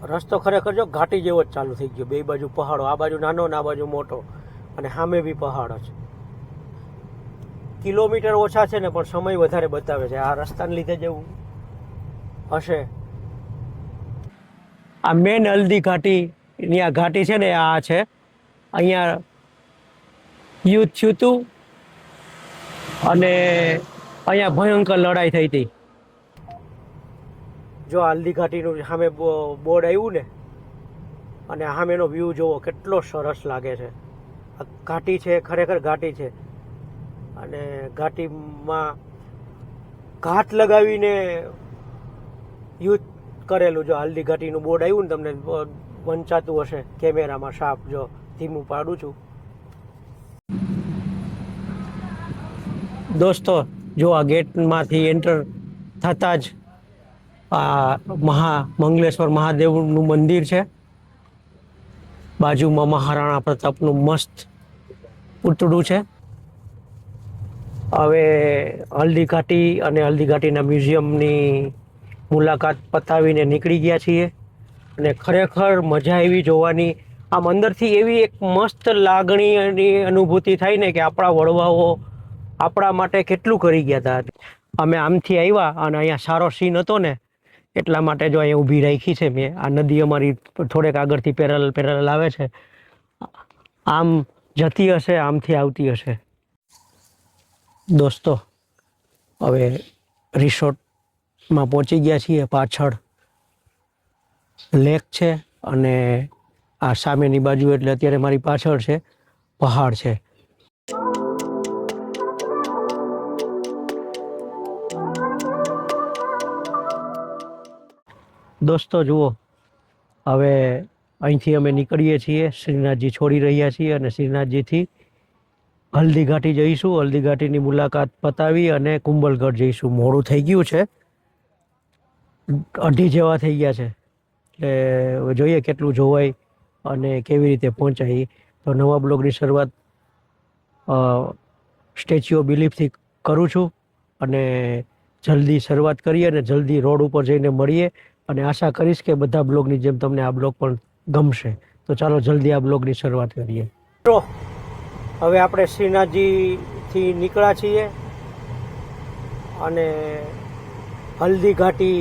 રસ્તો ખરેખર જો ઘાટી જેવો જ ચાલુ થઈ ગયો, બે બાજુ પહાડો, આ બાજુ નાનો ને આ બાજુ મોટો, અને સામે બી પહાડો છે. કિલોમીટર ઓછા છે ને પણ સમય વધારે બતાવે છે. આ રસ્તાને લીધે જેવું હશે. આ મેન હલ્દી ઘાટીની આ ઘાટી છે ને, આ છે. અહીંયા યુદ્ધ થયું હતું અને અહીંયા ભયંકર લડાઈ થઈ હતી. જો હલ્દી ઘાટીનું સામે બોર્ડ આવ્યું ને, અને સામેનો વ્યૂ જોવો કેટલો સરસ લાગે છે. આ ઘાટી છે, ખરેખર ઘાટી છે. અને ઘાટીમાં ઘાટ લગાવીને યુદ્ધ કરેલું. જો હલ્દી ઘાટીનું બોર્ડ આવ્યું ને, તમને વંચાતું હશે કેમેરામાં. સાપ જો ધીમું પાડું છું દોસ્તો. જો આ ગેટમાંથી એન્ટર થતાં જ આ મંગલેશ્વર મહાદેવનું મંદિર છે. બાજુમાં મહારાણા પ્રતાપનું મસ્ત પૂતળું છે. હવે હલ્દી ઘાટી અને હલ્દી ઘાટીના મ્યુઝિયમની મુલાકાત પતાવીને નીકળી ગયા છીએ. અને ખરેખર મજા આવી જોવાની. આમ અંદરથી એવી એક મસ્ત લાગણીની અનુભૂતિ થાય ને કે આપણા વડવાઓ આપણા માટે કેટલું કરી ગયા હતા. અમે આમથી આવ્યા અને અહીંયા સારો સીન હતો ને, એટલા માટે જો અહીંયા ઊભી રાખી છે મેં. આ નદી અમારી થોડેક આગળથી પેરેલલ આવે છે. આમ જતી હશે, આમથી આવતી હશે. દોસ્તો હવે રિસોર્ટમાં પહોંચી ગયા છીએ. પાછળ લેક છે અને આ સામેની બાજુ એટલે અત્યારે મારી પાછળ છે પહાડ છે. દોસ્તો જુઓ, હવે અહીંથી અમે નીકળીએ છીએ. શ્રીનાથજી છોડી રહ્યા છીએ અને શ્રીનાથજીથી હલ્દી ઘાટી જઈશું. હલ્દી ઘાટીની મુલાકાત પતાવી અને કુંભલગઢ જઈશું. મોડું થઈ ગયું છે, 2:30 જેવા થઈ ગયા છે. એટલે જોઈએ કેટલું જોવાય અને કેવી રીતે પહોંચાય. તો નવા બ્લોગની શરૂઆત સ્ટેચ્યુ ઓફ બિલીફથી કરું છું અને જલ્દી શરૂઆત કરીએ અને જલ્દી રોડ ઉપર જઈને મળીએ. અને આશા કરીશ કે બધા બ્લોગની જેમ તમને આ બ્લોગ પણ ગમશે. તો ચાલો જલ્દી આ બ્લોગની શરૂઆત કરીએ. તો હવે આપણે શ્રીનાથજીથી નીકળ્યા છીએ અને હલ્દી ઘાટી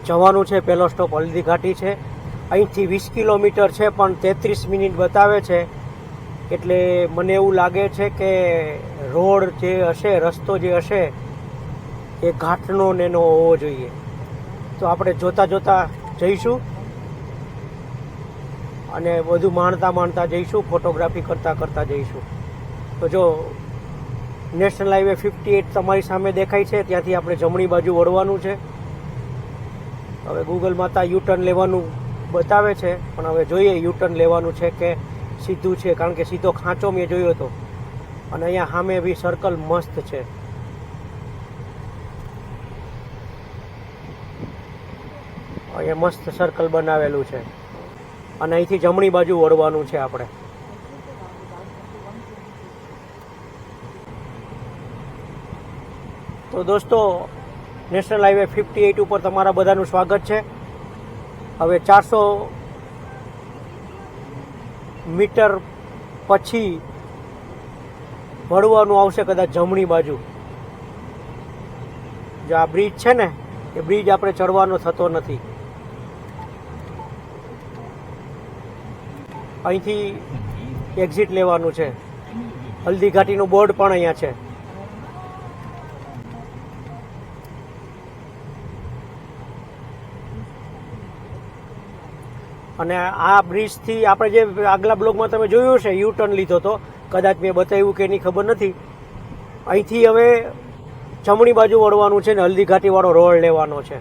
જવાનું છે. પહેલો સ્ટોપ હલ્દી ઘાટી છે. અહીંથી 20 કિલોમીટર છે પણ 33 મિનિટ બતાવે છે. એટલે મને એવું લાગે છે કે રોડ જે હશે, રસ્તો જે હશે એ ઘાટનો ને એનો હોવો જોઈએ. તો આપણે જોતા જોતા જઈશું અને બધું માણતા જઈશું, ફોટોગ્રાફી કરતા જઈશું. તો જો નેશનલ હાઈવે 58 તમારી સામે દેખાય છે, ત્યાંથી આપણે જમણી બાજુ વળવાનું છે. હવે ગૂગલ માતા યુટર્ન લેવાનું બતાવે છે, પણ હવે જોઈએ યુટર્ન લેવાનું છે કે સીધું છે. કારણ કે સીધો ખાંચો મેં જોયો હતો. અને અહીંયા સામે બી સર્કલ મસ્ત છે. અહીંયા મસ્ત સર્કલ બનાવેલું છે અને અહીંથી જમણી બાજુ વળવાનું છે આપણે. તો દોસ્તો, નેશનલ હાઈવે 58 ઉપર તમારા બધાનું સ્વાગત છે. હવે 400 મીટર પછી વળવાનું આવશે કદાચ જમણી બાજુ. જો આ બ્રિજ છે ને, એ બ્રિજ આપણે ચડવાનો થતો નથી. અહીંથી એક્ઝિટ લેવાનું છે. હલ્દી ઘાટીનું બોર્ડ પણ અહીંયા છે. અને આ બ્રિજથી આપણે જે આગલા બ્લોગમાં તમે જોયું છે યુ ટર્ન લીધો તો, કદાચ મેં બતાવ્યું કે એની ખબર નથી. અહીંથી હવે જમણી બાજુ વળવાનું છે ને હલ્દી ઘાટીવાળો રોડ લેવાનો છે.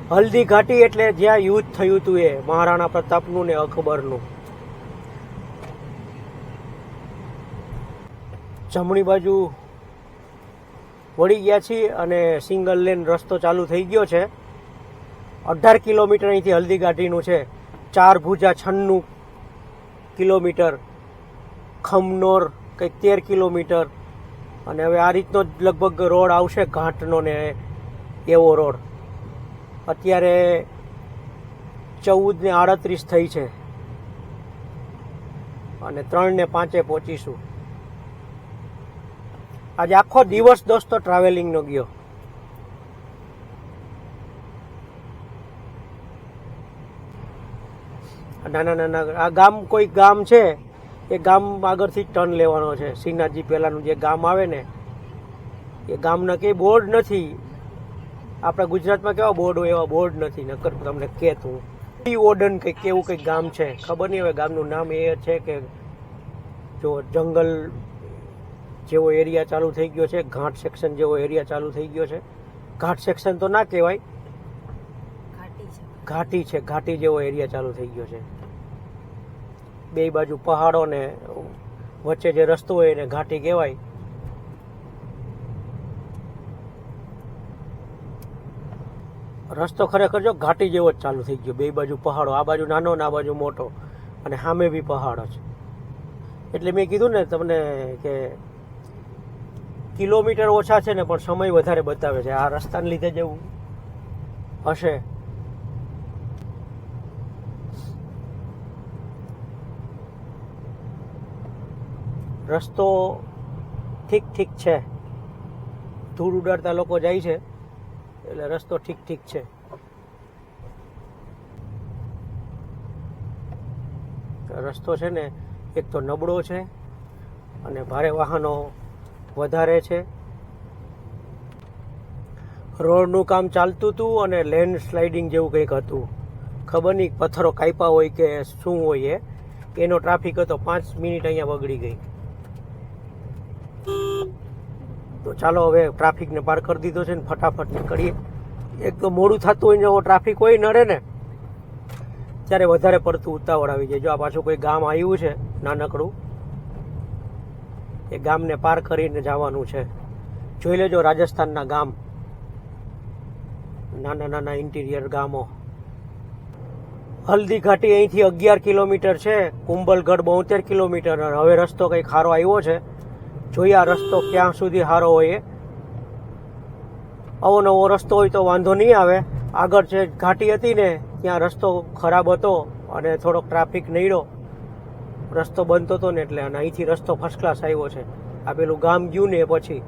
હલ્દી ઘાટી એટલે જ્યાં યુદ્ધ થયું હતું એ મહારાણા પ્રતાપનું ને અકબરનું. જમણી બાજુ વળી ગયા છીએ અને સિંગલ લેન રસ્તો ચાલુ થઈ ગયો છે. 18 કિલોમીટર અહીંથી હલ્દી ઘાટીનું છે. 4 ભુજા 96 કિલોમીટર, ખમનોર કંઈક 13 કિલોમીટર. અને હવે આ રીતનો જ લગભગ રોડ આવશે ઘાટનો ને એવો રોડ. અત્યારે 14:38 થઈ છે અને 3:05 પહોંચીશું. આજે આખો દિવસ દોસ્તો ટ્રાવેલિંગનો ગયો. નાના નાના આ ગામ કોઈ ગામ છે, એ ગામ આગળથી ટર્ન લેવાનો છે. શ્રીનાથજી પહેલાંનું જે ગામ આવે ને એ ગામના કંઈ બોર્ડ નથી. આપણા ગુજરાતમાં કેવા બોર્ડ હોય એવા બોર્ડ નથી. નકર તમને કહેતું ઓડન કંઈક એવું કંઈક ગામ છે, ખબર નહીં હવે ગામનું નામ. એ છે કે જો જંગલ જેવો એરિયા ચાલુ થઈ ગયો છે, ઘાટ સેક્શન જેવો એરિયા ચાલુ થઈ ગયો છે. ઘાટ સેક્શન તો ના કહેવાય, ઘાટી છે, ઘાટી જેવો એરિયા ચાલુ થઈ ગયો છે. બે બાજુ પહાડો ને વચ્ચે જે રસ્તો હોય એને ઘાટી કહેવાય. રસ્તો ખરેખર જો ઘાટી જેવો જ ચાલુ થઈ ગયો. બે બાજુ પહાડો, આ બાજુ નાનો ને આ બાજુ મોટો, અને સામે બી પહાડો છે. એટલે મેં કીધું ને તમને કે કિલોમીટર ઓછા છે ને પણ સમય વધારે બતાવે છે. આ રસ્તાને લીધે જેવું હશે. રસ્તો ઠીક ઠીક છે, ધૂળ ઉડાડતા લોકો જાય છે એટલે રસ્તો ઠીક ઠીક છે. રસ્તો છે ને એક તો નબળો છે અને ભારે વાહનો વધારે છે. રોડનું કામ ચાલતું હતું અને લેન્ડ સ્લાઇડિંગ જેવું કંઈક હતું. ખબર નહીં પથ્થરો કાપ્યા હોય કે શું હોય એનો ટ્રાફિક હતો. 5 મિનિટ અહીંયા બગડી ગઈ. તો ચાલો હવે ટ્રાફિકને પાર કરી દીધો છે ને ફટાફટ નીકળીએ. એક તો મોડું થતું હોય ને એવો ટ્રાફિક હોય નડે ને ત્યારે વધારે પડતું ઉતાવળ આવી જાય. જો આ પાછું કોઈ ગામ આવ્યું છે નાનકડું, એ ગામને પાર કરીને જવાનું છે. જોઈ લેજો રાજસ્થાનના ગામ, નાના નાના ઇન્ટિરિયર ગામો. હલ્દી ઘાટી અહીંથી 11 કિલોમીટર છે, કુંભલગઢ 72 કિલોમીટર. હવે રસ્તો કંઈક સારો આવ્યો છે. જોઈએ આ રસ્તો ક્યાં સુધી સારો હોય. આવો નવો રસ્તો હોય તો વાંધો નહીં આવે. આગળ જે ઘાટી હતી ને ત્યાં રસ્તો ખરાબ હતો અને થોડોક ટ્રાફિક નડ્યો. રસ્તો બનતો હતો ને એટલે. અને અહીંથી રસ્તો ફર્સ્ટ ક્લાસ આવ્યો છે. આ પેલું ગામ ગયું ને પછી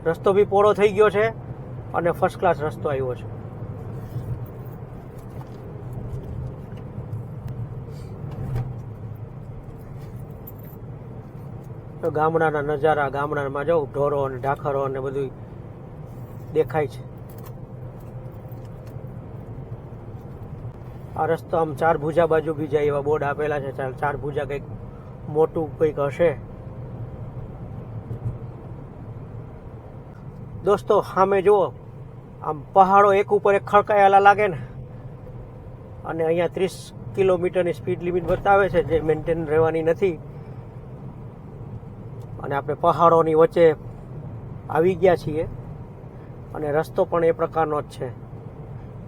રસ્તો બી પોળો થઈ ગયો છે અને ફર્સ્ટ ક્લાસ રસ્તો આવ્યો છે. તો ગામડાના નજારા, ગામડામાં જો ઢોરો અને ઢાખરો અને બધું દેખાય છે. આ રસ્તો આમ 4 ભુજા બાજુ બી જાય એવા બોર્ડ આપેલા છે. 4 ભુજા કંઈક મોટું કંઈક હશે. દોસ્તો સામે જુઓ, આમ પહાડો એક ઉપર એક ખડકાયેલા લાગે ને. અને અહીંયા 30 કિલોમીટરની સ્પીડ લિમિટ બતાવે છે જે મેન્ટેન રહેવાની નથી. અને આપણે પહાડોની વચ્ચે આવી ગયા છીએ અને રસ્તો પણ એ પ્રકારનો જ છે.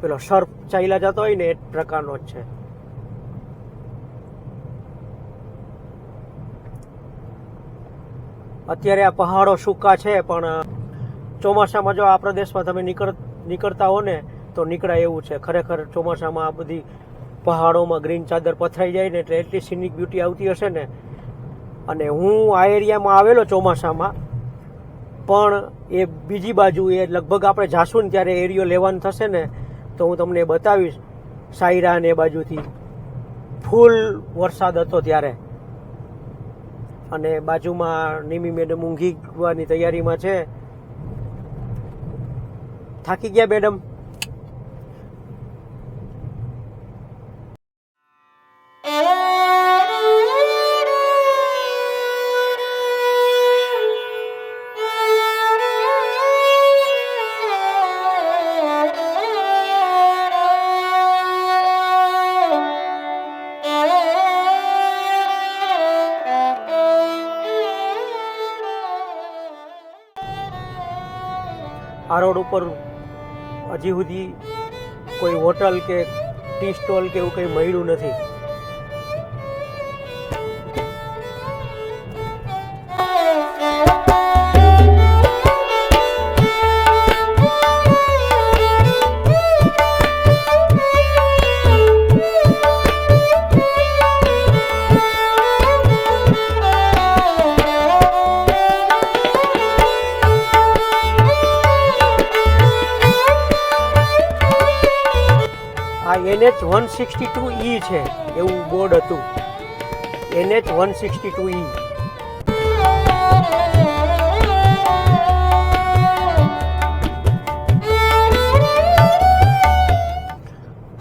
પેલો સર્પ ચાલ્યા જતો હોય ને એ પ્રકારનો જ છે. અત્યારે આ પહાડો સૂકા છે પણ ચોમાસામાં જો આ પ્રદેશમાં તમે નીકળતા હો ને તો નીકળાય એવું છે. ખરેખર ચોમાસામાં આ બધી પહાડોમાં ગ્રીન ચાદર પથરાઈ જાય ને એટલે એટલી સિનિક બ્યુટી આવતી હશે ને. અને હું આ એરિયામાં આવેલો ચોમાસામાં, પણ એ બીજી બાજુ એ લગભગ આપણે જાશું ને ત્યારે એરિયો લેવાનું થશે ને તો હું તમને બતાવીશ. સાયરા ને એ બાજુથી ફૂલ વરસાદ હતો ત્યારે. અને બાજુમાં નિમી મેડમ ઊંઘીવાની તૈયારીમાં છે. થાકી ગયા મેડમ? આ રોડ ઉપર હજી સુધી કોઈ હોટલ કે ટી સ્ટોલ કે એવું કંઈ મળ્યું નથી. આ NH-162E છે એવું બોર્ડ હતું. NH-162E.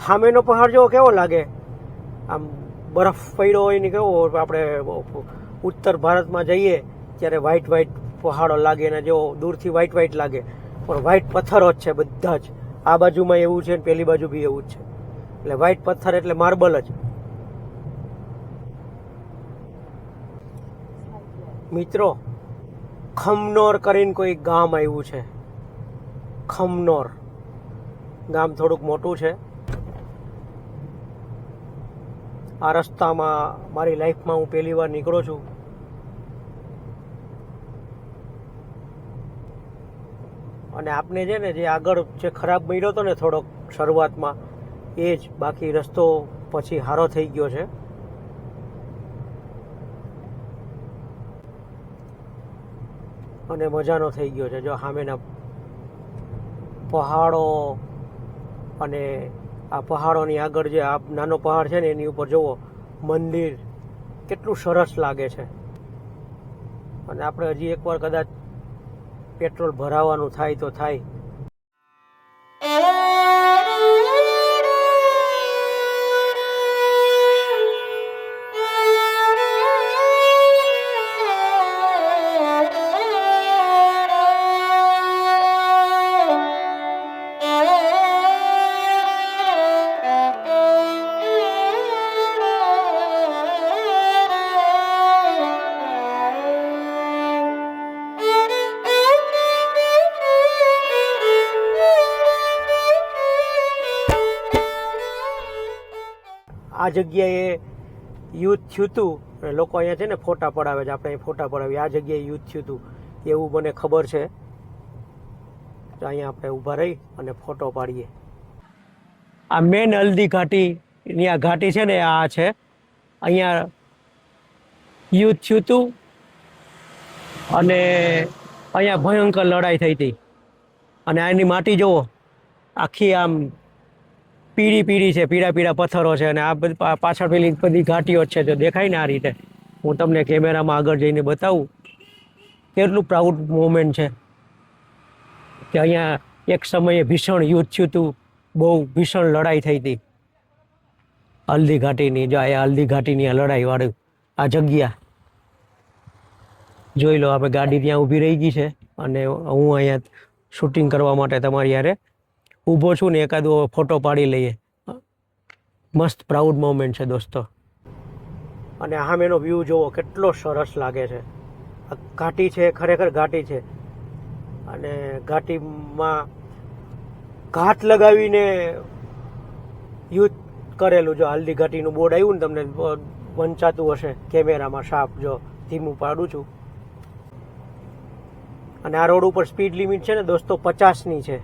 સામેનો પહાડ જો કેવો લાગે, આમ બરફ પડ્યો હોય ને કેવો આપણે ઉત્તર ભારતમાં જઈએ ત્યારે વ્હાઈટ વ્હાઈટ પહાડો લાગે ને જો દૂરથી વ્હાઈટ વ્હાઈટ લાગે, પણ વ્હાઈટ પથ્થરો જ છે બધા જ. આ બાજુમાં એવું છે ને પેલી બાજુ બી એવું જ છે. એટલે વ્હાઈટ પથ્થર એટલે માર્બલ જ. મિત્રો, ખમનોર કરીને કોઈ ગામ આવ્યું છે. ખમનોર ગામ થોડુંક મોટું છે. આ રસ્તામાં મારી લાઈફમાં હું પહેલી વાર નીકળું છું. અને આપને છે ને જે આગળ જે ખરાબ મળ્યો હતો ને થોડોક શરૂઆતમાં એ જ, બાકી રસ્તો પછી સારો થઈ ગયો છે. અને મજાનો થઈ ગયો છે. જો સામેના પહાડો અને આ પહાડોની આગળ જે આ નાનો પહાડ છે ને એની ઉપર જુઓ મંદિર કેટલું સરસ લાગે છે. અને આપણે હજી એકવાર કદાચ પેટ્રોલ ભરાવાનું થાય તો થાય. આ જગ્યાએ યુદ્ધ થયું હતું. લોકો અહીંયા છે ને ફોટા પડાવે છે. આપણે અહીં ફોટા પડાવીએ. આ જગ્યાએ યુદ્ધ થયું હતું એવું મને ખબર છે. તો અહીંયા આપણે ઊભા રહી અને ફોટો પાડીએ. આ મેન હલ્દી ઘાટીની આ ઘાટી છે ને આ છે. અહીંયા યુદ્ધ થયું હતું અને અહીંયા ભયંકર લડાઈ થઈ હતી. અને આની માટી જુઓ આખી આમ પીળી પીળી છે, પીળા પીળા પથ્થરો છે. અને આ પાછળ પેલી બધી ઘાટીઓ જ છે. જો દેખાય ને આ રીતે, હું તમને કેમેરામાં આગળ જઈને બતાવું કેટલું પ્રાઉડ મોમેન્ટ છે કે અહીંયા એક સમયે ભીષણ યુદ્ધ થયું હતું. બહુ ભીષણ લડાઈ થઈ હતી હલ્દી ઘાટીની. જો આ હલ્દી ઘાટીની આ લડાઈ વાળું આ જગ્યા જોઈ લો. આપણે ગાડી ત્યાં ઊભી રહી ગઈ છે અને હું અહીંયા શૂટિંગ કરવા માટે તમારી યારે ઊભો છું ને એકાદો ફોટો પાડી લઈએ. મસ્ત પ્રાઉડ મોમેન્ટ છે દોસ્તો. અને સામેનો વ્યૂ જુઓ કેટલો સરસ લાગે છે. ઘાટી છે, ખરેખર ઘાટી છે. અને ઘાટીમાં ઘાટ લગાવીને યુદ્ધ કરેલું. જો હલ્દી ઘાટીનું બોર્ડ આવ્યું ને તમને વંચાતું હશે કેમેરામાં સાફ. જો ધીમું પાડું છું. અને આ રોડ ઉપર સ્પીડ લિમિટ છે ને દોસ્તો 50ની છે.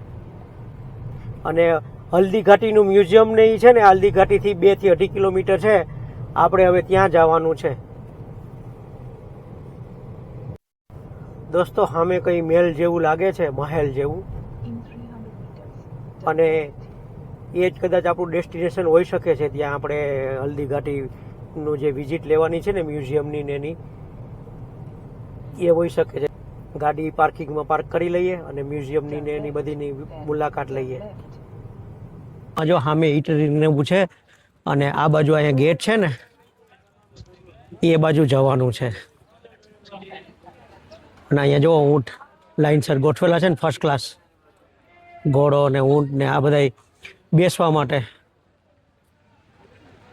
અને હલ્દી ઘાટીનું મ્યુઝિયમ ને એ છે ને હલ્દી ઘાટીથી 2 થી 2.5 કિલોમીટર છે. આપણે હવે ત્યાં જવાનું છે દોસ્તો. સામે કંઈ મહેલ જેવું લાગે છે, મહેલ જેવું. અને એ જ કદાચ આપણું ડેસ્ટિનેશન હોઈ શકે છે. ત્યાં આપણે હલ્દી ઘાટીનું જે વિઝિટ લેવાની છે ને મ્યુઝિયમની ને એની, એ હોઈ શકે છે. ગાડી પાર્કિંગમાં પાર્ક કરી લઈએ અને મ્યુઝિયમની ને એની બધીની મુલાકાત લઈએ. જો સામે ઈટરીને એવું છે અને આ બાજુ અહીંયા ગેટ છે ને એ બાજુ જવાનું છે. અને અહીંયા જો ઊંટ લાઇનસર ગોઠવેલા છે ને ફર્સ્ટ ક્લાસ. ઘોડો ને ઊંટ ને આ બધા બેસવા માટે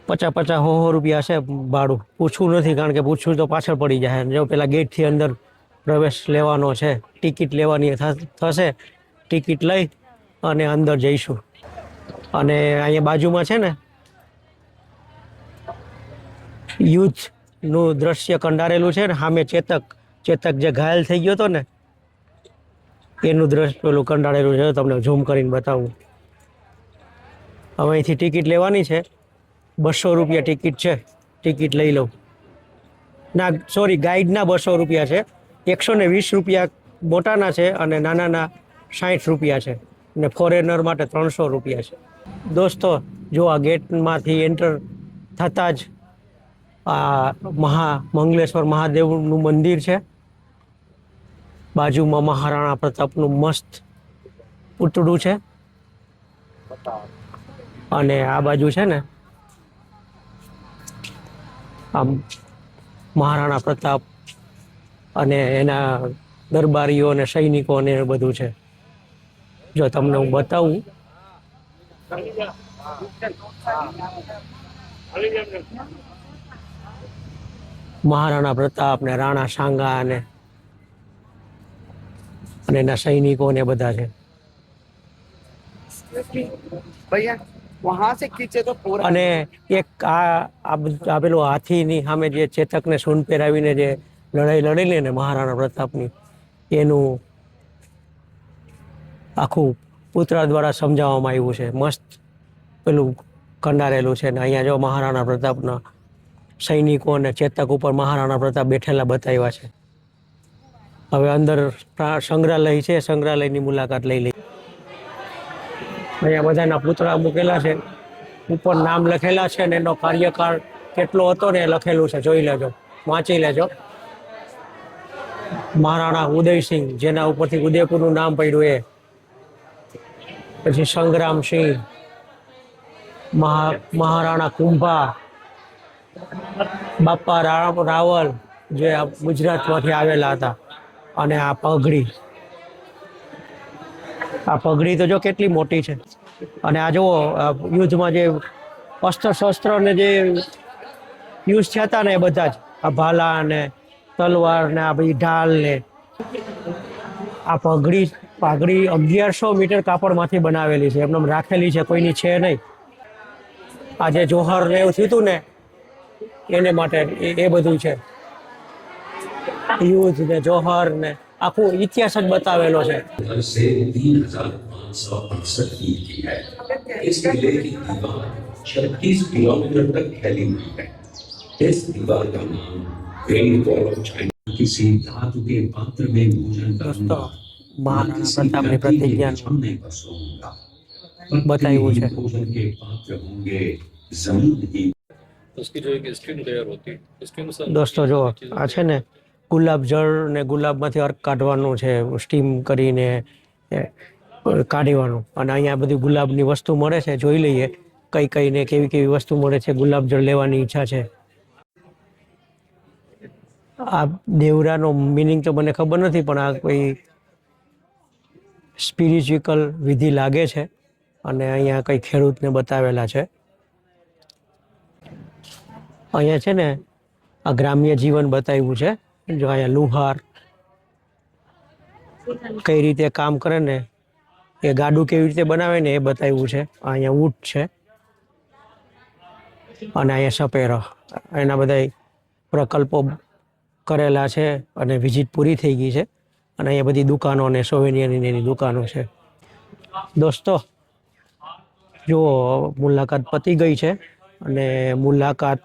50-100 રૂપિયા છે ભાડું. પૂછવું નથી કારણ કે પૂછવું તો પાછળ પડી જાય. જો પેલા ગેટથી અંદર પ્રવેશ લેવાનો છે. ટિકિટ લેવાની થશે. ટિકિટ લઈ અને અંદર જઈશું. અને અહીંયા બાજુમાં છે ને યુદ્ધનું દ્રશ્ય કંડારેલું છે ને. સામે ચેતક જે ઘાયલ થઈ ગયો હતો ને એનું દ્રશ્ય પેલું કંડારેલું છે. તમને ઝૂમ કરીને બતાવું. હવે અહીંથી ટિકિટ લેવાની છે. 200 રૂપિયા ટિકિટ છે. ટિકિટ લઈ લઉં. ના સોરી, ગાઈડના 200 રૂપિયા છે. 120 રૂપિયા મોટાના છે અને નાનાના 60 રૂપિયા છે. અને ફોરેનર માટે 300 રૂપિયા છે. દોસ્તો જો આ ગેટમાંથી એન્ટર થતાં જ આ મંગલેશ્વર મહાદેવનું મંદિર છે, બાજુમાં મહારાણા પ્રતાપનું મસ્ત પૂતળું છે, અને આ બાજુ છે ને આમ મહારાણા પ્રતાપ અને એના દરબારીઓ અને સૈનિકો ને એ બધું છે. જો તમને હું બતાવું, મહારાણા પ્રતાપ ને રાણા સાંગા અને એના સૈનિકો ને બધા છે. અને એક આ પેલું હાથીની સામે જે ચેતકને સૂંઢ પહેરાવીને જે લડાઈ લડેલી ને મહારાણા પ્રતાપની, એનું આખું પૂતળા દ્વારા સમજાવવામાં આવ્યું છે. મસ્ત પેલું કંડારેલું છે ને અહીંયા જો મહારાણા પ્રતાપના સૈનિકો અને ચેતક ઉપર મહારાણા પ્રતાપ બેઠેલા બતાવ્યા છે. હવે અંદર સંગ્રહાલય છે, સંગ્રહાલયની મુલાકાત લઈ લઈ. અહીંયા બધાના પૂતળા મૂકેલા છે, ઉપર નામ લખેલા છે ને એનો કાર્યકાળ કેટલો હતો ને એ લખેલું છે. જોઈ લેજો, વાંચી લેજો. મહારાણા ઉદયસિંહ, જેના ઉપરથી ઉદયપુરનું નામ પડ્યું એ, પછી સંગ્રામસિંહ, મહારાણા કુંભા, બાપા રાવલ જે ગુજરાતમાંથી આવેલા હતા, અને આ પગડી તો જો કેટલી મોટી છે. અને આ જુઓ યુદ્ધમાં જે અસ્ત્ર શસ્ત્ર ને જે યુઝ થયા હતા ને એ બધા જ, આ ભાલા ને તલવાર ને આ બધી ઢાલ ને આ પાઘડી 1100 મીટર કાપડમાંથી બનાવેલી છે, એમને રાખેલી છે, કોઈની છે નહીં. આ જે જોહર ને એવું થયું હતું ને એને માટે એ બધું છે, યુદ્ધ ને જોહર ને આખું ઇતિહાસ જ બતાવેલો છે. से 3568 फीट की है। इस किले की दीवार 36 किलोमीटर तक फैली हुई है। इस दीवार का नाम ग्रेट वॉल ऑफ चाइना। किसी धातु के पात्र में भोजन करूंगा, મહારાણા પ્રતાપની પ્રતિજ્ઞા बताई है। भोजन के पात्र होंगे जमीन की। उसकी जो एक स्किन लेयर होती है, स्किन से दोस्तों जो आ છે ને ગુલાબ જળ ને ગુલાબમાંથી અર્ક કાઢવાનું છે, સ્ટીમ કરીને કાઢવાનું. અને અહીંયા બધી ગુલાબની વસ્તુ મળે છે, જોઈ લઈએ કઈ કઈ ને કેવી કેવી વસ્તુ મળે છે. ગુલાબ જળ લેવાની ઈચ્છા છે. આ દેવરાનો મિનિંગ તો મને ખબર નથી, પણ આ કોઈ સ્પિરિચ્યુઅલ વિધિ લાગે છે, અને અહીંયા કઈ ખેડૂતને બતાવેલા છે. અહીંયા છે ને આ ગ્રામ્ય જીવન બતાવ્યું છે. જો અહીંયા લુહાર કઈ રીતે કામ કરે ને, એ ગાડું કેવી રીતે બનાવે ને એ બતાવ્યું છે. અહીંયા ઊંટ છે અને અહીંયા સપેરો, એના બધા પ્રકલ્પો કરેલા છે. અને વિઝિટ પૂરી થઈ ગઈ છે, અને અહીંયા બધી દુકાનો અને સોવેનિયરની એની દુકાનો છે. દોસ્તો જુઓ, મુલાકાત પતી ગઈ છે, અને મુલાકાત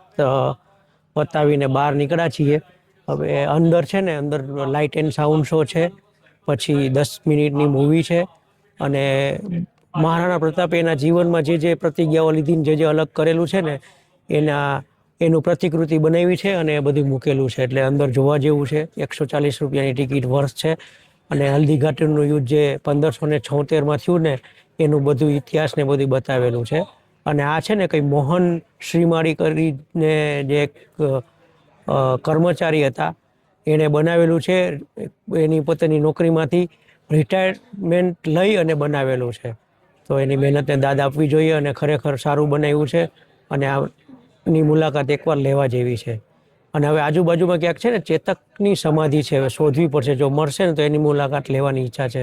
પતાવીને બહાર નીકળ્યા છીએ. હવે અંદર છે ને, અંદર લાઇટ એન્ડ સાઉન્ડ શો છે, પછી 10 મિનિટની મૂવી છે. અને મહારાણા પ્રતાપે એના જીવનમાં જે જે પ્રતિજ્ઞાઓ લીધી, જે જે અલગ કરેલું છે ને એનું પ્રતિકૃતિ બનાવી છે, અને એ બધું મૂકેલું છે. એટલે અંદર જોવા જેવું છે. 140 રૂપિયાની ટિકિટ વર્ષ છે. અને હલ્દી ઘાટીનું યુદ્ધ જે 1576માં થયું ને, એનું બધું ઇતિહાસ ને બધું બતાવેલું છે. અને આ છે ને કંઈ મોહન શ્રીમાળી કરીને જે એક કર્મચારી હતા, એણે બનાવેલું છે. એની પોતાની નોકરીમાંથી રિટાયરમેન્ટ લઈ અને બનાવેલું છે. તો એની મહેનતને દાદ આપવી જોઈએ, અને ખરેખર સારું બનાવ્યું છે. અને આની મુલાકાત એકવાર લેવા જેવી છે. અને હવે આજુબાજુમાં ક્યાંક છે ને ચેતકની સમાધિ છે, હવે શોધવી પડશે. જો મળશે ને તો એની મુલાકાત લેવાની ઈચ્છા છે.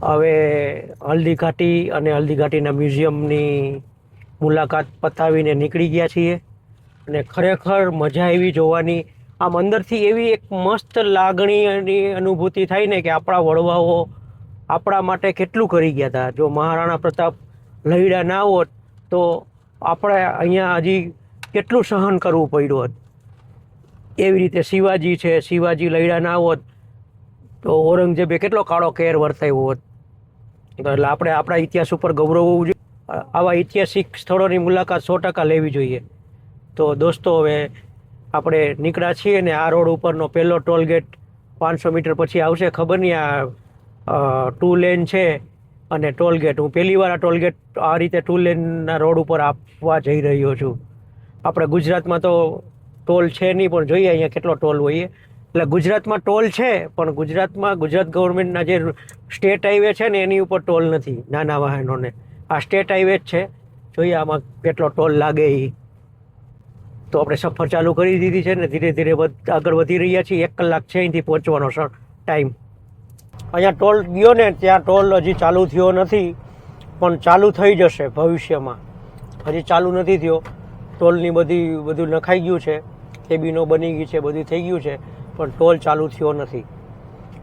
હવે હલ્દી ઘાટી અને હલ્દી ઘાટીના મ્યુઝિયમની મુલાકાત પતાવીને નીકળી ગયા છીએ. અને ખરેખર મજા આવી જોવાની. આમ અંદરથી એવી એક મસ્ત લાગણીની અનુભૂતિ થાય ને કે આપણા વડવાઓ આપણા માટે કેટલું કરી ગયા હતા. જો મહારાણા પ્રતાપ લડ્યા ના હોત તો આપણે અહીંયા હજી કેટલું સહન કરવું પડ્યું હોત. એવી રીતે શિવાજી છે, શિવાજી લડ્યા ના હોત તો ઔરંગઝેબે કેટલો કાળો કેર વર્તાવ્યો હોત. એટલે આપણે આપણા ઇતિહાસ ઉપર ગૌરવ હોવું જોઈએ. આવા ઐતિહાસિક સ્થળોની મુલાકાત 100% લેવી જોઈએ. તો દોસ્તો હવે આપણે નીકળ્યા છીએ ને આ રોડ ઉપરનો પહેલો ટોલ ગેટ 500 મીટર પછી આવશે. ખબર નહીં આ 2 લેન છે અને ટોલ ગેટ, હું પહેલી વાર આ ટોલ ગેટ આ રીતે 2 લેનના રોડ ઉપર આપવા જઈ રહ્યો છું. આપણે ગુજરાતમાં તો ટોલ છે નહીં, પણ જોઈએ અહીંયા કેટલો ટોલ હોય. એટલે ગુજરાતમાં ટોલ છે, પણ ગુજરાતમાં ગુજરાત ગવર્મેન્ટના જે સ્ટેટ હાઈવે છે ને એની ઉપર ટોલ નથી નાના વાહનોને. આ સ્ટેટ હાઈવે જ છે. જોઈએ આમાં કેટલો ટોલ લાગે એ. તો આપણે સફર ચાલુ કરી દીધી છે ને ધીરે ધીરે આગળ વધી રહ્યા છીએ. 1 કલાક છે અહીંથી પહોંચવાનો ટાઈમ. અહીંયા ટોલ ગયો ને ત્યાં ટોલ હજી ચાલુ થયો નથી, પણ ચાલુ થઈ જશે ભવિષ્યમાં. હજી ચાલુ નથી થયો. ટોલની બધું નખાઈ ગયું છે, કેબિનો બની ગઈ છે, બધું થઈ ગયું છે, પણ ટોલ ચાલુ થયો નથી.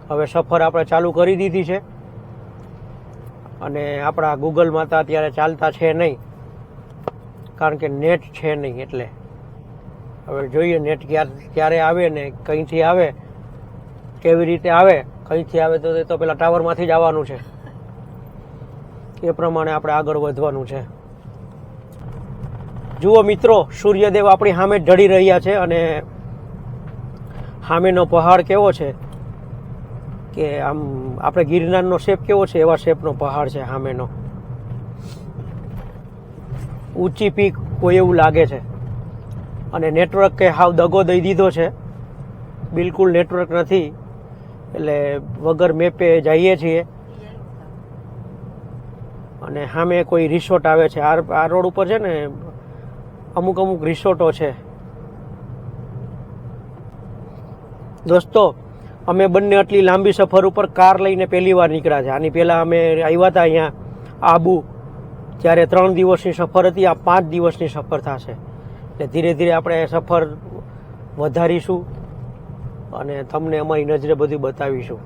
હવે સફર આપણે ચાલુ કરી દીધી છે અને આપણા ગૂગલ માતા અત્યારે ચાલતા છે નહીં, કારણ કે નેટ છે નહીં. એટલે હવે જોઈએ નેટ ક્યારે આવે ને કંઈથી આવે, કેવી રીતે આવે. કંઈથી આવે તો પેલા ટાવરમાંથી જ આવવાનું છે. એ પ્રમાણે આપણે આગળ વધવાનું છે. જુઓ મિત્રો, સૂર્યદેવ આપણી સામે ઢળી રહ્યા છે અને સામેનો પહાડ કેવો છે કે આમ આપણે ગિરનારનો શેપ કેવો છે એવા શેપનો પહાડ છે સામેનો. ઊંચી પીક કોઈ એવું લાગે છે. અને નેટવર્ક કે હાવ દગો દઈ દીધો છે, બિલકુલ નેટવર્ક નથી. એટલે વગર મેપે જઈએ છીએ અને સામે કોઈ રિસોર્ટ આવે છે. આ રોડ ઉપર છે ને અમુક રિસોર્ટો છે. દોસ્તો, અમે બંને આટલી લાંબી સફર ઉપર કાર લઈને પહેલી વાર નીકળ્યા છે. આની પહેલાં અમે આવ્યા હતા અહીંયા આબુ, ત્યારે 3 દિવસની સફર હતી. આ 5 દિવસની સફર થશે. એટલે ધીરે ધીરે આપણે સફર વધારીશું અને તમને અમારી નજરે બધું બતાવીશું.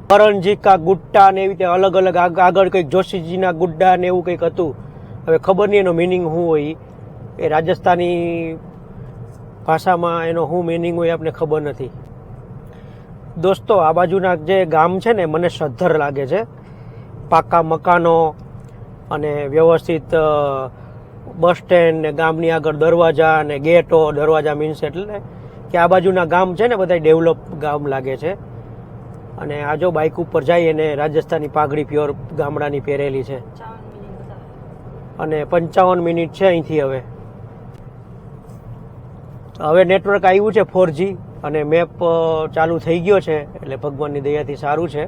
કરણજી કા ગુટ્ટા ને એવી રીતે અલગ અલગ આગળ કંઈક જોશીજીના ગુડ્ડા ને એવું કંઈક હતું. હવે ખબર નહીં એનો મિનિંગ શું હોય. એ રાજસ્થાની ભાષામાં એનો શું મિનિંગ હોય આપણે ખબર નથી. દોસ્તો, આ બાજુના જે ગામ છે ને મને સદ્ધર લાગે છે. પાકા મકાનો અને વ્યવસ્થિત બસ સ્ટેન્ડ ને ગામની આગળ દરવાજા ને ગેટો. દરવાજા મીન્સ એટલે કે આ બાજુના ગામ છે ને બધા ડેવલપ ગામ લાગે છે. અને આ જો બાઇક ઉપર જાય એને રાજસ્થાની પાઘડી પ્યોર ગામડાની પહેરેલી છે. અને 55 મિનિટ છે અહીંથી. હવે નેટવર્ક આવ્યું છે 4G અને મેપ ચાલુ થઈ ગયો છે. એટલે ભગવાનની દયાથી સારું છે.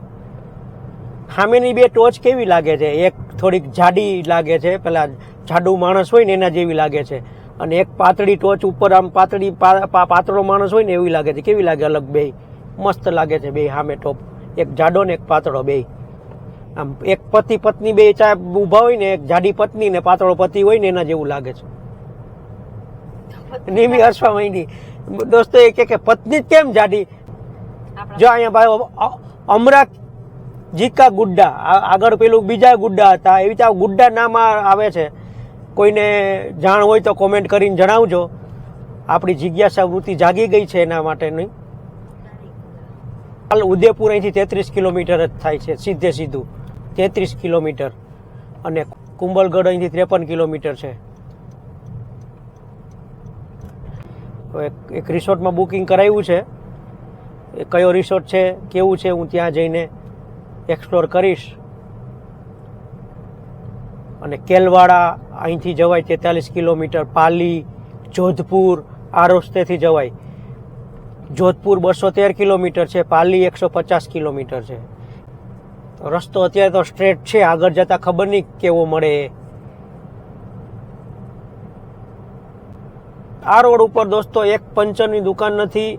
સામેની બે ટોચ કેવી લાગે છે? એક થોડીક જાડી લાગે છે, પેલા જાડુ માણસ હોય ને એના જેવી લાગે છે. અને એક પાતળી ટોચ ઉપર આમ પાતળો માણસ હોય ને એવી લાગે છે. કેવી લાગે? અલગ બે મસ્ત લાગે છે બે સામે ટોપ. એક જાડો ને એક પાતળો બે. આમ એક પતિ પત્ની બે ચા ઊભા હોય ને, એક જાડી પત્ની ને પાતળો પતિ હોય ને એના જેવું લાગે છે. નિમી હસવા માંડી. દોસ્તો એ કે પત્ની કેમ જાડી? જો અહીંયા ભાઈ અમરા જીકા ગુડ્ડા, આગળ પેલું બીજા ગુડ્ડા હતા. એવી રીતે ગુડ્ડા નામ આવે છે. કોઈને જાણ હોય તો કોમેન્ટ કરીને જણાવજો. આપણી જિજ્ઞાસા વૃત્તિ જાગી ગઈ છે એના માટેની. ઉદયપુર અહીંથી 33 કિલોમીટર જ થાય છે, સીધે સીધું 33 કિલોમીટર. અને કુંભલગઢ અહીંથી 53 કિલોમીટર છે. એક રિસોર્ટમાં બુકિંગ કરાવ્યું છે. એ કયો રિસોર્ટ છે, કેવું છે, હું ત્યાં જઈને એક્સપ્લોર કરીશ. અને કેલવાડા અહીંથી જવાય 43 કિલોમીટર. પાલી, જોધપુર આ રસ્તેથી જવાય. જોધપુર 213 કિલોમીટર છે, પાલી 150 કિલોમીટર છે. રસ્તો અત્યારે તો સ્ટ્રેટ છે, આગળ જતા ખબર નહીં કેવો મળે. આ રોડ ઉપર દોસ્તો એક પંચરની દુકાન નથી,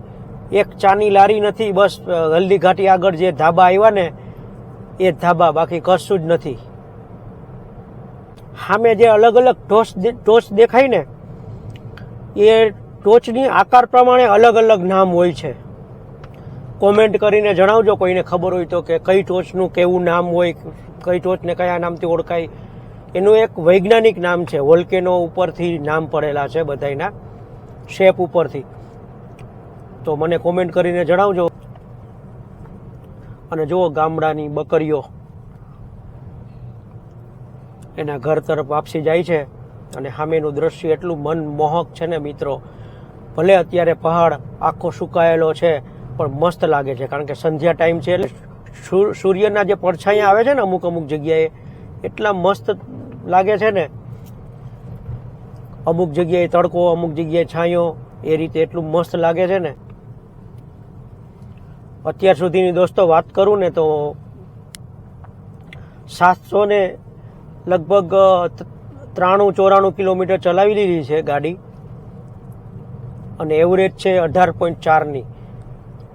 એક ચાની લારી નથી. બસ હલ્દી ઘાટી આગળ જે ધાબા આવ્યા ને એ ધાબા, બાકી કશું જ નથી. સામે જે અલગ અલગ ટોચ દેખાય ને એ ટોચની આકાર પ્રમાણે અલગ અલગ નામ હોય છે. કોમેન્ટ કરીને જણાવજો કોઈને ખબર હોય તો કે કઈ ટોચનું કેવું નામ હોય, કઈ ટોચને કયા નામથી ઓળખાય. એનું એક વૈજ્ઞાનિક નામ છે. વોલ્કેનો ઉપરથી નામ પડેલા છે બધાના શેપ ઉપરથી. તો મને કોમેન્ટ કરીને જણાવજો. અને જુઓ ગામડાની બકરીઓ એના ઘર તરફ વાપસી જાય છે. અને સામેનું દ્રશ્ય એટલું મનમોહક છે ને મિત્રો, ભલે અત્યારે પહાડ આખો સુકાયેલો છે પણ મસ્ત લાગે છે, કારણ કે સંધ્યા ટાઈમ છે એટલે સૂર્યના જે પડછાયા આવે છે ને અમુક અમુક જગ્યાએ એટલા મસ્ત લાગે છે ને. અમુક જગ્યાએ તડકો, અમુક જગ્યાએ છાંયો, એ રીતે એટલું મસ્ત લાગે છે ને. અત્યાર સુધીની દોસ્તો વાત કરું ને તો 700 ને લગભગ 93-94 કિલોમીટર ચલાવી લીધી છે ગાડી, અને એવરેજ છે 18.4ની.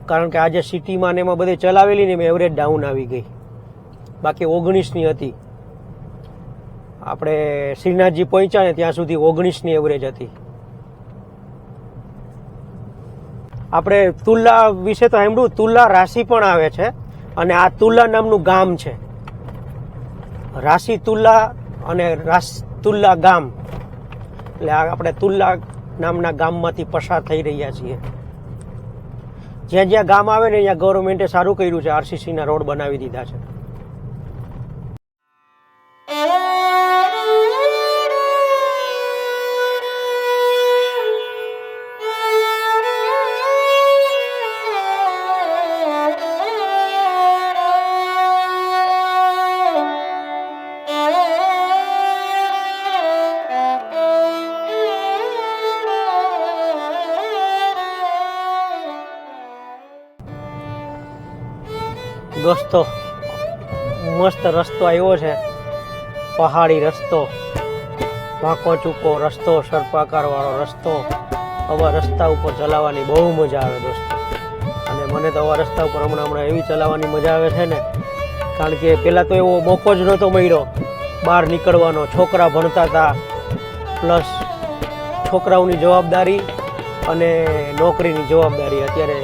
કારણ કે આજે સિટીમાં ને એમાં બધે ચલાવેલી ને એમાં એવરેજ ડાઉન આવી ગઈ, બાકી 19ની હતી. આપણે શ્રીનાથજી પહોંચ્યા ને ત્યાં સુધી 19ની એવરેજ હતી. આપણે તુલા વિશે તો સાંભળ્યું, તુલા રાશિ પણ આવે છે, અને આ તુલા નામનું ગામ છે. રાશિ તુલા અને તુલા ગામ, એટલે આપણે તુલા નામના ગામમાંથી પસાર થઈ રહ્યા છીએ. જ્યાં જ્યાં ગામ આવે ને ત્યાં ગવર્મેન્ટે સારું કર્યું છે, આરસીસીના રોડ બનાવી દીધા છે. દોસ્તો મસ્ત રસ્તો આવ્યો છે, પહાડી રસ્તો, વાંકો ચૂકો રસ્તો, સર્પાકાર વાળો રસ્તો. આવા રસ્તા ઉપર ચલાવવાની બહુ મજા આવે દોસ્તો. અને મને તો આવા રસ્તા ઉપર હમણાં એવી ચલાવવાની મજા આવે છે ને, કારણ કે પહેલાં તો એવો મોકો જ નહોતો મળ્યો બહાર નીકળવાનો. છોકરા ભણતા હતા, પ્લસ છોકરાઓની જવાબદારી અને નોકરીની જવાબદારી. અત્યારે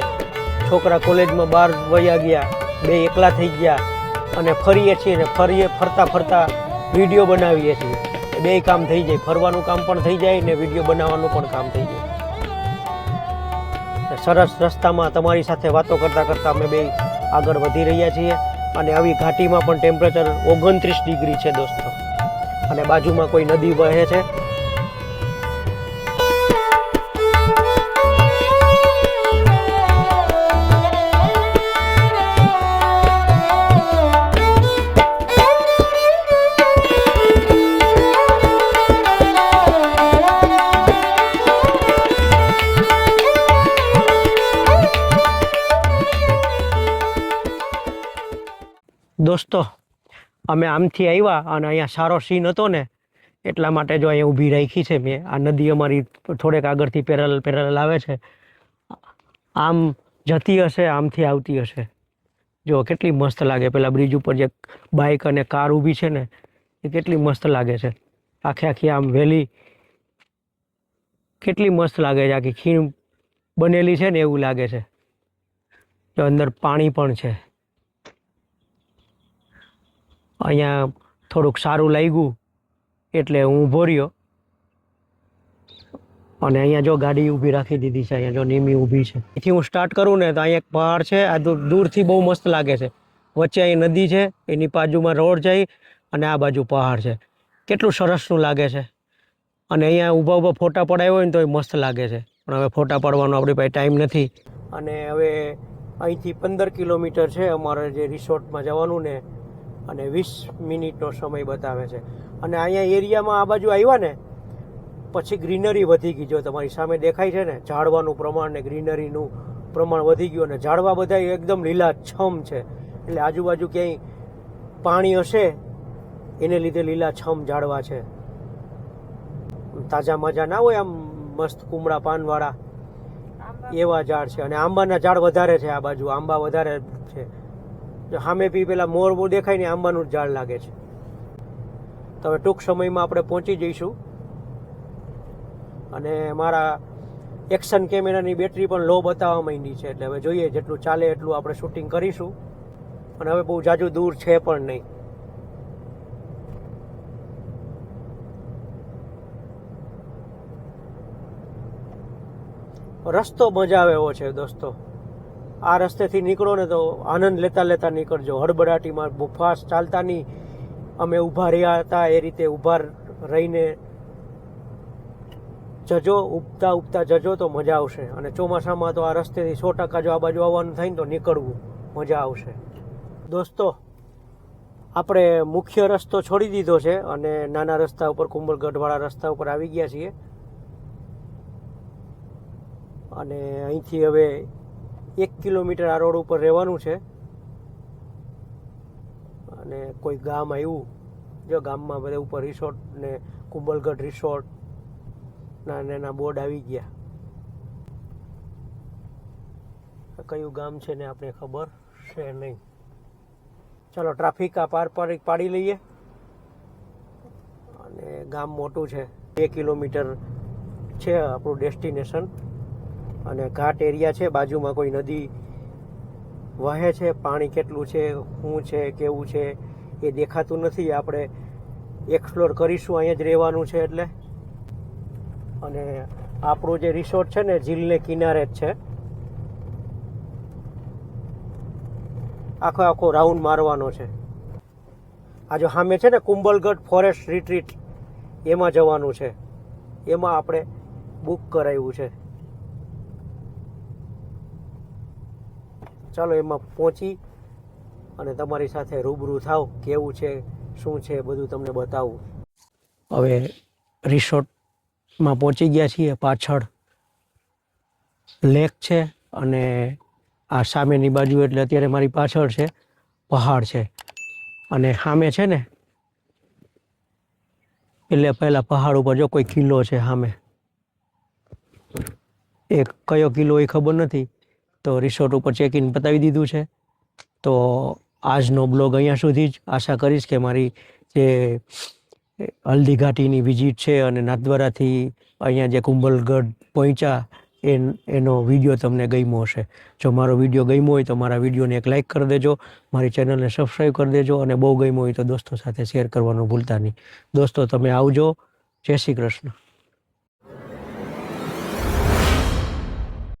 છોકરા કોલેજમાં બહાર વયા ગયા, બે એકલા થઈ ગયા, અને ફરીએ છીએ ને ફરતા ફરતા વિડીયો બનાવીએ છીએ. બે કામ થઈ જાય, ફરવાનું કામ પણ થઈ જાય ને વિડીયો બનાવવાનું પણ કામ થઈ જાય. સરસ રસ્તામાં તમારી સાથે વાતો કરતાં કરતાં અમે બે આગળ વધી રહ્યા છીએ. અને આવી ઘાટીમાં પણ ટેમ્પરેચર 29 ડિગ્રી છે દોસ્તો, અને બાજુમાં કોઈ નદી વહે છે. દોસ્તો અમે આમથી આવ્યા અને અહીંયા સારો સીન હતો ને એટલા માટે જો અહીંયા ઊભી રાખી છે મેં. આ નદી અમારી થોડેક આગળથી પેરેલલ આવે છે, આમ જતી હશે, આમથી આવતી હશે. જો કેટલી મસ્ત લાગે. પેલા બ્રિજ ઉપર જે બાઇક અને કાર ઊભી છે ને એ કેટલી મસ્ત લાગે છે. આખી આમ વેલી કેટલી મસ્ત લાગે છે, આખી ખીણ બનેલી છે ને એવું લાગે છે. જો અંદર પાણી પણ છે. અહીંયા થોડુંક સારું લાગ્યું એટલે હું ઊભો રહ્યો, અને અહીંયા જો ગાડી ઊભી રાખી દીધી છે. અહીંયા જો નીમી ઊભી છે. અહીંથી હું સ્ટાર્ટ કરું ને તો અહીંયા એક પહાડ છે, આ દૂરથી બહુ મસ્ત લાગે છે. વચ્ચે અહીં નદી છે, એની બાજુમાં રોડ જાય, અને આ બાજુ પહાડ છે. કેટલું સરસનું લાગે છે. અને અહીંયા ઊભા ફોટા પડાવ્યા હોય ને તો એ મસ્ત લાગે છે, પણ હવે ફોટા પાડવાનો આપણી પાસે ટાઈમ નથી. અને હવે અહીંથી 15 કિલોમીટર છે અમારે જે રિસોર્ટમાં જવાનું ને, અને 20 મિનિટનો સમય બતાવે છે. અને અહીંયા એરિયામાં આ બાજુ આવ્યા ને પછી ગ્રીનરી વધી ગઈ. જો તમારી સામે દેખાય છે ને, ઝાડવાનું પ્રમાણ ને ગ્રીનરીનું પ્રમાણ વધી ગયું. અને ઝાડવા બધા એકદમ લીલાછમ છે, એટલે આજુબાજુ ક્યાંય પાણી હશે એને લીધે લીલાછમ ઝાડવા છે. તાજા મજા ના હોય આમ મસ્ત કુમળા પાનવાળા એવા ઝાડ છે. અને આંબાના ઝાડ વધારે છે, આ બાજુ આંબા વધારે છે. સામે બી પેલા મોર દેખાય ને આંબાનું ઝાડ લાગે છે. તો હવે ટૂંક સમયમાં આપણે પહોંચી જઈશું. અને મારા એક્શન કેમેરાની બેટરી પણ લો બતાવવા માંડી છે, એટલે હવે જોઈએ જેટલું ચાલે એટલું આપણે શૂટિંગ કરીશું. અને હવે બહુ જાજુ દૂર છે પણ નહીં. રસ્તો મજા આવે એવો છે દોસ્તો. આ રસ્તેથી નીકળો ને તો આનંદ લેતા લેતા નીકળજો, હડબડાટીમાં બહુ ફાસ્ટ ચાલતા નહીં. અમે ઊભા રહ્યા હતા એ રીતે ઊભા રહીને જજો, ઉગતા જજો તો મજા આવશે. અને ચોમાસામાં તો આ રસ્તેથી 100% જો આ બાજુ આવવાનું થાય ને તો નીકળવું, મજા આવશે. દોસ્તો, આપણે મુખ્ય રસ્તો છોડી દીધો છે અને નાના રસ્તા ઉપર, કુંભલગઢવાળા રસ્તા ઉપર આવી ગયા છીએ. અને અહીંથી હવે 1 કિલોમીટર આ રોડ ઉપર રહેવાનું છે. અને કોઈ ગામ આવ્યું, જો ગામમાં બધા ઉપર રિસોર્ટ ને કુંભલગઢ રિસોર્ટ ના બોર્ડ આવી ગયા. કયું ગામ છે ને આપણે ખબર છે નહીં. ચાલો ટ્રાફિક આ પાડી લઈએ. અને ગામ મોટું છે, 2 કિલોમીટર છે આપણું ડેસ્ટિનેશન. અને ઘાટ એરિયા છે, બાજુમાં કોઈ નદી વહે છે. પાણી કેટલું છે, શું છે, કેવું છે એ દેખાતું નથી. આપણે એક્સપ્લોર કરીશું, અહીંયા જ રહેવાનું છે એટલે. અને આપણું જે રિસોર્ટ છે ને ઝીલને કિનારે જ છે. આખો રાઉન્ડ મારવાનો છે. આ જો સામે છે ને કુંભલગઢ ફોરેસ્ટ રિટ્રીટ, એમાં જવાનું છે. એમાં આપણે બુક કરાવ્યું છે. ચાલો એમાં પહોંચી અને તમારી સાથે રૂબરૂ થાવ, કેવું છે, શું છે, બધું તમને બતાવું. હવે રિસોર્ટમાં પહોંચી ગયા છીએ. પાછળ લેક છે અને આ સામેની બાજુ એટલે અત્યારે મારી પાછળ છે પહાડ છે. અને સામે છે ને એટલે પહેલા પહાડ ઉપર જો કોઈ કિલ્લો છે સામે. એ કયો કિલ્લો એ ખબર નથી. તો રિસોર્ટ ઉપર ચેક ઇન પતાવી દીધું છે. તો આજનો બ્લોગ અહીંયા સુધી જ. આશા કરીશ કે મારી જે હલ્દી ઘાટીની વિઝિટ છે અને નાથદ્વારાથી અહીંયા જે કુંભલગઢ પહોંચ્યા એનો વિડીયો તમને ગમ્યો હશે. જો મારો વિડીયો ગમ્યો હોય તો મારા વિડીયોને એક લાઇક કરી દેજો, મારી ચેનલને સબસ્ક્રાઈબ કરી દેજો અને બહુ ગમ્યો હોય તો દોસ્તો સાથે શેર કરવાનું ભૂલતા નહીં. દોસ્તો તમે આવજો. જય શ્રી કૃષ્ણ.